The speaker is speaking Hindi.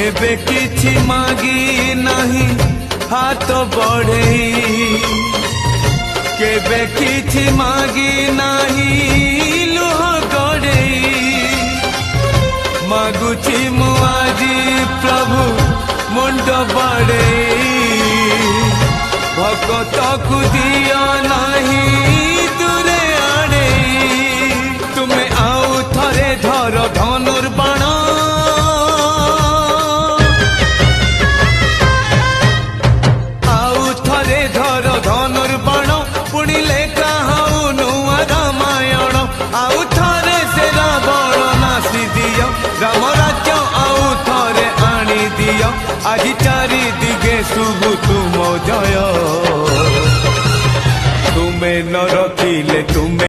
केबे किछि मागी नाही हाथ बढ़ई केबे किछि मागी नाही लुह गड़ई मागुछि मु आजी प्रभु मुंड बड़ई भगत को दिया नाही दूरे आड़ई तुमे आउ थरे धर धनुर्बाण आउ थरे धर धनुर्बाण पुणी लेखा हऊ नुआ रामायण आउ थरे से रावण नासी दियो राम राज्य आउ थरे आनी दियो आज चारि दिगे शुभ तुम जय तुमे न रखिले तुमे